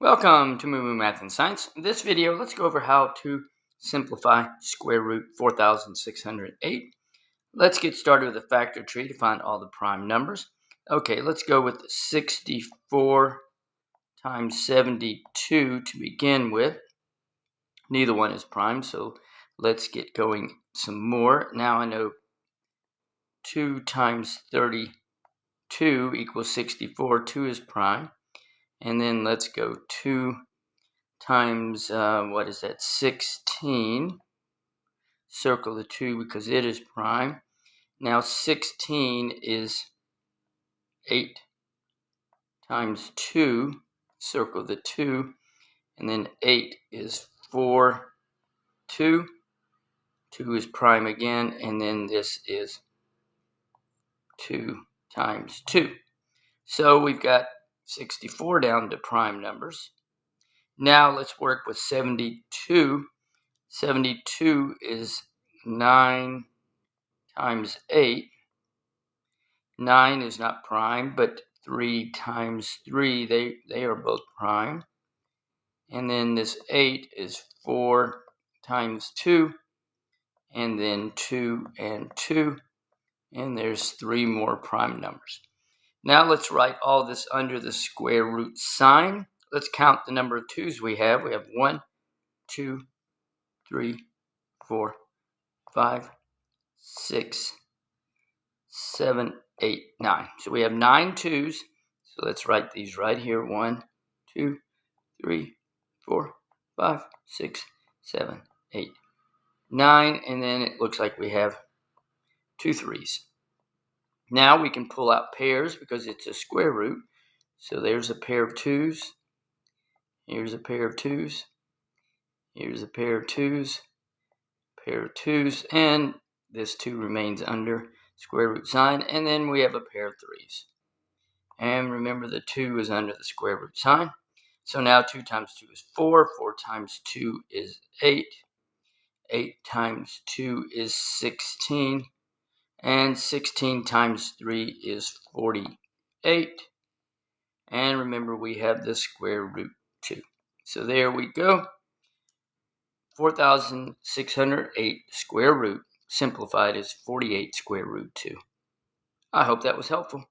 Welcome to MooMooMath and Science. In this video, let's go over how to simplify square root 4,608. Let's get started with a factor tree to find all the prime numbers. Okay, let's go with 64 times 72 to begin with. Neither one is prime, so let's get going some more. Now I know 2 times 32 equals 64. 2 is prime. And then let's go 2 times, 16. Circle the 2 because it is prime. Now 16 is 8 times 2. Circle the 2. And then 8 is 4, 2. 2 is prime again. And then this is 2 times 2. So we've got 64 down to prime numbers. Now let's work with 72. 72 is 9 times 8. 9 is not prime, but 3 times 3, they are both prime. And then this 8 is 4 times 2, and then 2 and 2, and there's 3 more prime numbers. Now let's write all this under the square root sign. Let's count the number of 2's we have. We have 1, 2, 3, 4, 5, 6, 7, 8, 9. So we have 9 2's. So let's write these right here. 1, 2, 3, 4, 5, 6, 7, 8, 9. And then it looks like we have 2 3's. Now we can pull out pairs because it's a square root. So there's a pair of 2's. Here's a pair of 2's. Here's a pair of 2's. Pair of 2's. And this 2 remains under square root sign. And then we have a pair of 3's. And remember the 2 is under the square root sign. So now 2 times 2 is 4. 4 times 2 is 8. 8 times 2 is 16. And 16 times 3 is 48. And remember we have the square root 2. So there we go. 4,608 square root simplified is 48 square root 2. I hope that was helpful.